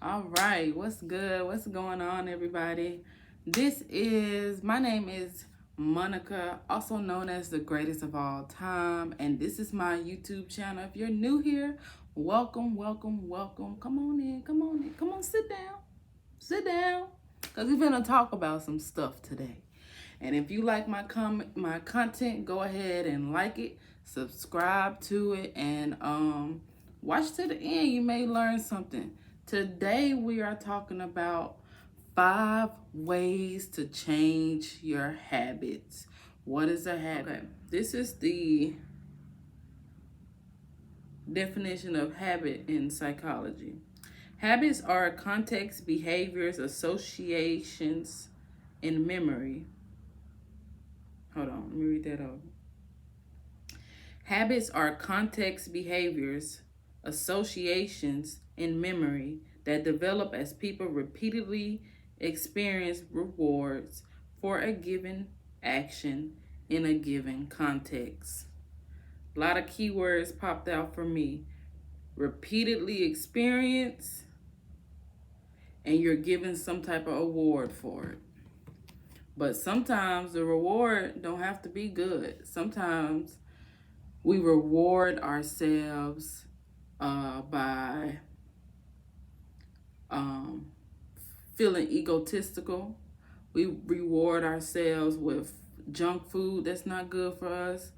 All right, what's good? What's going on, everybody? My name is Monica, also known as the greatest of all time, and this is my YouTube channel. If you're new here, welcome, welcome, welcome. Come on in, come on in, come on, sit down, because we're gonna talk about some stuff today. And if you like my content, go ahead and like it, subscribe to it, and watch to the end. You may learn something. Today we are talking about 5 ways to change your habits. What is a habit? Okay, this is the definition of habit in psychology. Habits are context, behaviors, associations, and memory. Hold on, let me read that over. Habits are context, behaviors, associations, and memory that develop as people repeatedly experience rewards for a given action in a given context. A lot of keywords popped out for me. Repeatedly experience, and you're given some type of award for it. But sometimes the reward don't have to be good. Sometimes we reward ourselves by feeling egotistical. We reward ourselves with junk food that's not good for us,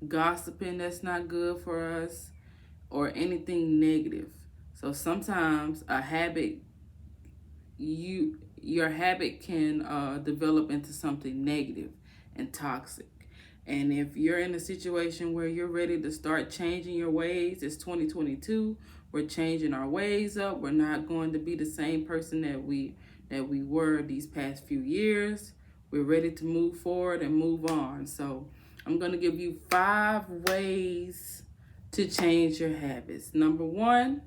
gossiping that's not good for us, or anything negative. So sometimes a habit, your habit can develop into something negative and toxic. And if you're in a situation where you're ready to start changing your ways, it's 2022. We're changing our ways up. We're not going to be the same person that we were these past few years. We're ready to move forward and move on. So I'm going to give you 5 ways to change your habits. Number 1,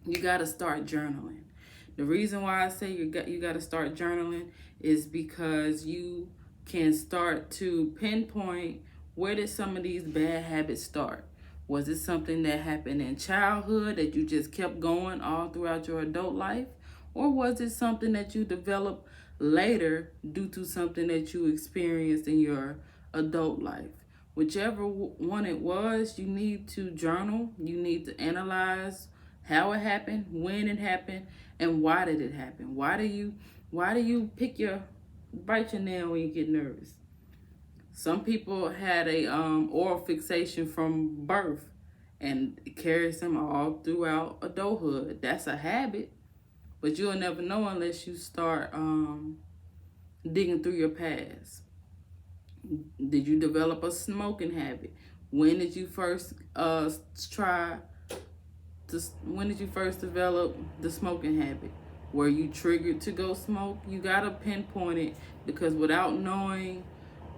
you got to start journaling. The reason why I say you got to start journaling is because you can start to pinpoint, where did some of these bad habits start? Was it something that happened in childhood that you just kept going all throughout your adult life? Or was it something that you developed later due to something that you experienced in your adult life? Whichever one it was, you need to journal. You need to analyze how it happened, when it happened, and why did it happen? Why do you bite your nail when you get nervous? Some people had a oral fixation from birth, and it carries them all throughout adulthood. That's a habit, but you'll never know unless you start digging through your past. Did you develop a smoking habit? When did you first when did you first develop the smoking habit? Were you triggered to go smoke? You gotta pinpoint it, because without knowing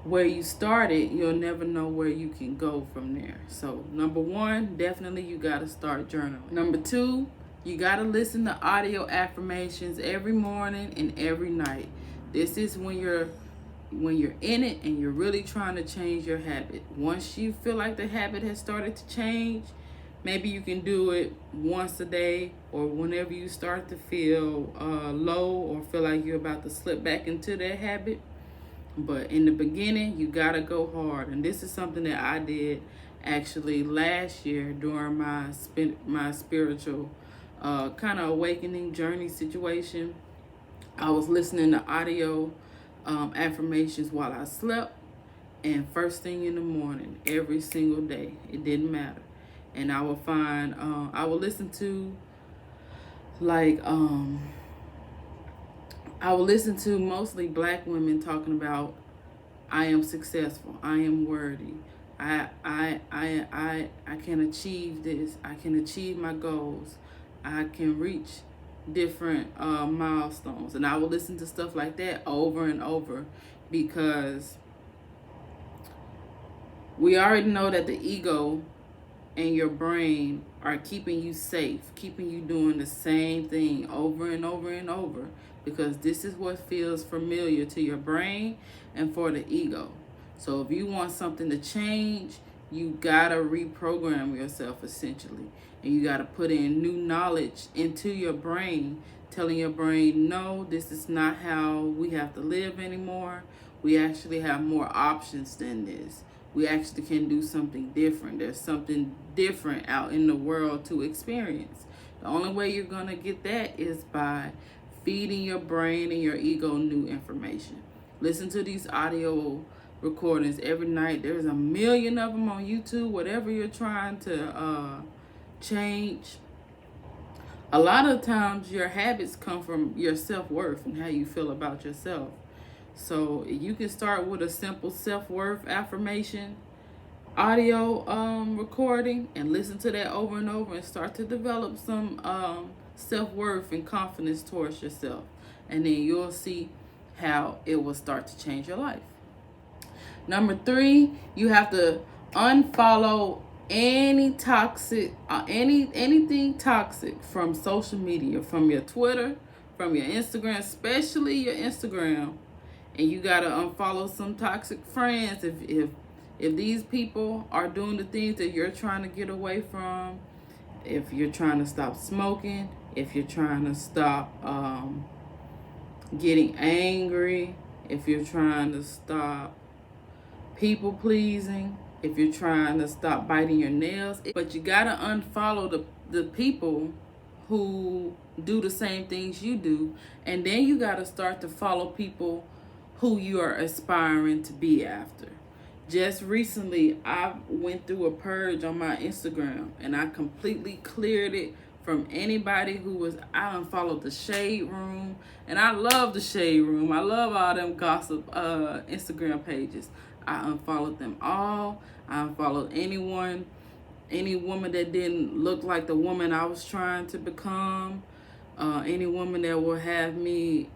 where you started, you'll never know where you can go from there. So number 1, definitely you gotta start journaling. Number 2, you gotta listen to audio affirmations every morning and every night. This is when you're in it and you're really trying to change your habit. Once you feel like the habit has started to change, maybe you can do it once a day, or whenever you start to feel low or feel like you're about to slip back into that habit. But in the beginning, you gotta go hard. And this is something that I did actually last year during my spiritual kind of awakening journey situation. I was listening to audio affirmations while I slept, and first thing in the morning, every single day. It didn't matter. And I would find, I would listen to I would listen to mostly Black women talking about, I am successful, I am worthy, I can achieve this, I can achieve my goals, I can reach different milestones. And I would listen to stuff like that over and over, because we already know that the ego and your brain are keeping you safe, keeping you doing the same thing over and over and over, because this is what feels familiar to your brain and for the ego. So if you want something to change, You gotta reprogram yourself essentially. And you gotta put in new knowledge into your brain, telling your brain, no, this is not how we have to live anymore. We actually have more options than this. We actually can do something different. There's something different out in the world to experience. The only way you're gonna get that is by feeding your brain and your ego new information. Listen to these audio recordings every night. There's a million of them on YouTube. Whatever you're trying to change, a lot of times your habits come from your self-worth and how you feel about yourself. So you can start with a simple self-worth affirmation audio recording and listen to that over and over and start to develop some self-worth and confidence towards yourself, and then you'll see how it will start to change your life. Number 3, you have to unfollow any toxic anything toxic from social media, from your Twitter, from your Instagram, especially your Instagram. And you gotta unfollow some toxic friends if these people are doing the things that you're trying to get away from. If you're trying to stop smoking, if you're trying to stop getting angry, if you're trying to stop people pleasing, if you're trying to stop biting your nails. But you gotta unfollow the people who do the same things you do, and then you gotta start to follow people who you are aspiring to be after. Just recently, I went through a purge on my Instagram, and I completely cleared it from anybody I unfollowed the Shade Room, and I love the Shade Room. I love all them gossip Instagram pages. I unfollowed them all. I unfollowed any woman that didn't look like the woman I was trying to become, any woman that will have me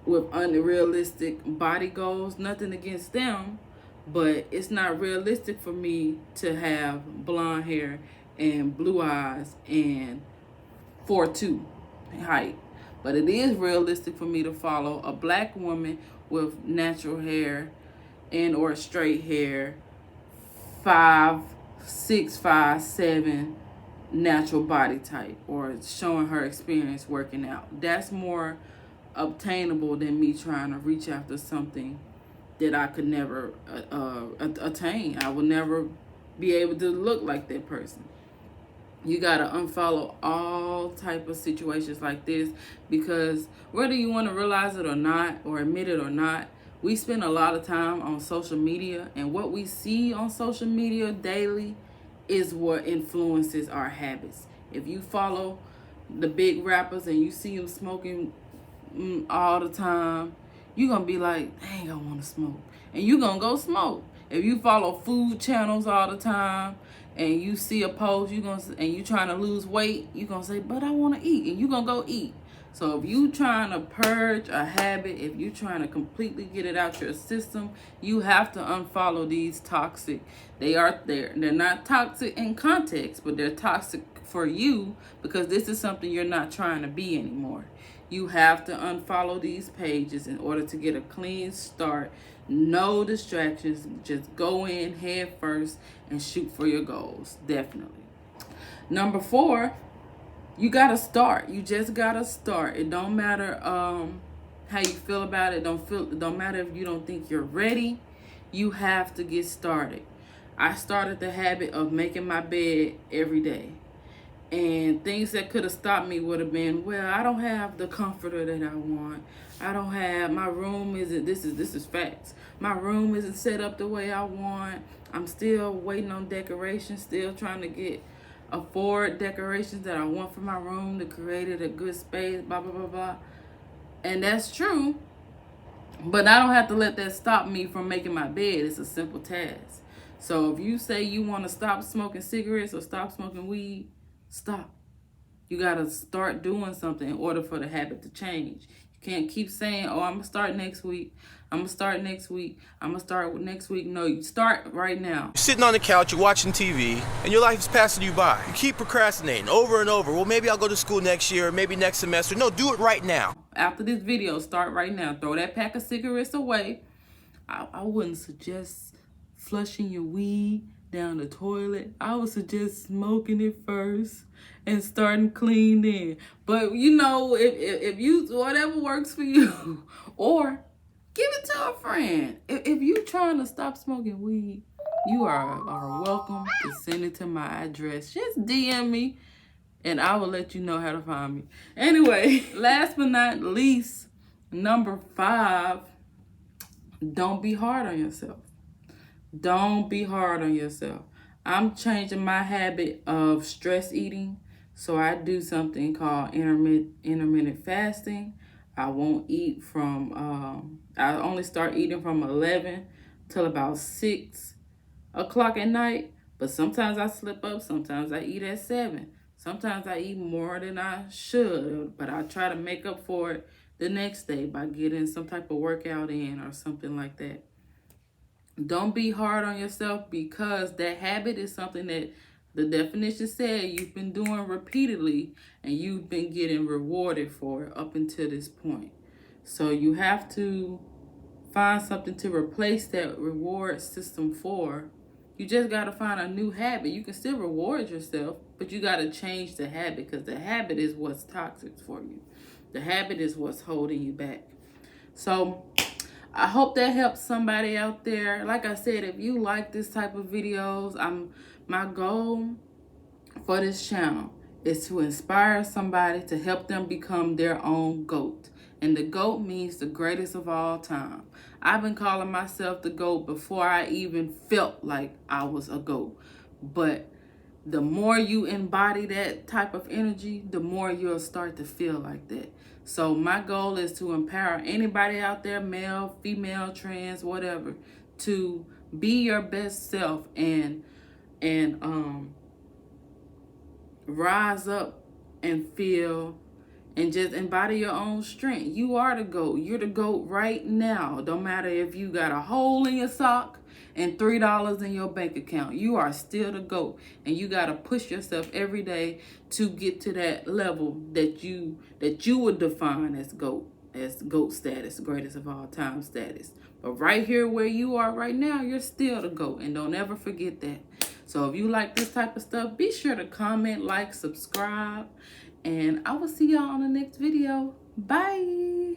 with unrealistic body goals. Nothing against them, but it's not realistic for me to have blonde hair and blue eyes and 4'2" height. But it is realistic for me to follow a black woman with natural hair and or straight hair, 5'6", 5'7", natural body type, or showing her experience working out. That's more obtainable than me trying to reach after something that I could never attain. I will never be able to look like that person. You gotta unfollow all type of situations like this, because whether you want to realize it or not, or admit it or not, we spend a lot of time on social media, and what we see on social media daily is what influences our habits. If you follow the big rappers and you see them smoking all the time, you're going to be like, dang, I want to smoke. And you're going to go smoke. If you follow food channels all the time and you see a post, and you trying to lose weight, you're going to say, but I want to eat. And you're going to go eat. So if you trying to purge a habit, if you trying to completely get it out your system, you have to unfollow these toxic. They're not toxic in context, but they're toxic for you because this is something you're not trying to be anymore. You have to unfollow these pages in order to get a clean start. No distractions. Just go in head first and shoot for your goals. Definitely. Number 4, you gotta start. You just gotta start. It don't matter how you feel about it. Don't matter if you don't think you're ready. You have to get started. I started the habit of making my bed every day. And things that could have stopped me would have been, well, I don't have the comforter that I want. I don't have, my room isn't, this is facts. My room isn't set up the way I want. I'm still waiting on decorations, still trying to afford decorations that I want for my room to create it a good space, blah, blah, blah, blah. And that's true. But I don't have to let that stop me from making my bed. It's a simple task. So if you say you want to stop smoking cigarettes or stop smoking weed, stop. You got to start doing something in order for the habit to change. You can't keep saying, oh, I'm going to start next week. I'm going to start next week. I'm going to start next week. No, you start right now. You're sitting on the couch, you're watching TV, and your life is passing you by. You keep procrastinating over and over. Well, maybe I'll go to school next year, maybe next semester. No, do it right now. After this video, start right now. Throw that pack of cigarettes away. I wouldn't suggest flushing your weed down the toilet, I would suggest smoking it first and starting clean then. But you know, if you, whatever works for you, or give it to a friend. If you trying to stop smoking weed, you are welcome to send it to my address. Just DM me and I will let you know how to find me. Anyway, last but not least, number 5, don't be hard on yourself. Don't be hard on yourself. I'm changing my habit of stress eating. So I do something called intermittent fasting. I won't eat from, I only start eating from 11 till about 6 o'clock at night. But sometimes I slip up. Sometimes I eat at 7. Sometimes I eat more than I should. But I try to make up for it the next day by getting some type of workout in or something like that. Don't be hard on yourself, because that habit is something that the definition said you've been doing repeatedly and you've been getting rewarded for it up until this point. So you have to find something to replace that reward system for. You just got to find a new habit. You can still reward yourself, but you got to change the habit, because the habit is what's toxic for you. The habit is what's holding you back. So I hope that helps somebody out there. Like I said, if you like this type of videos, my goal for this channel is to inspire somebody to help them become their own GOAT. And the GOAT means the greatest of all time. I've been calling myself the GOAT before I even felt like I was a GOAT. But the more you embody that type of energy, the more you'll start to feel like that. So my goal is to empower anybody out there, male, female, trans, whatever, to be your best self and rise up and feel and just embody your own strength. You are the GOAT. You're the GOAT right now. Don't matter if you got a hole in your sock and $3 in your bank account. You are still the GOAT. And you got to push yourself every day to get to that level that you would define as GOAT status, greatest of all time status. But right here where you are right now, you're still the GOAT. And don't ever forget that. So if you like this type of stuff, be sure to comment, like, subscribe. And I will see y'all on the next video. Bye.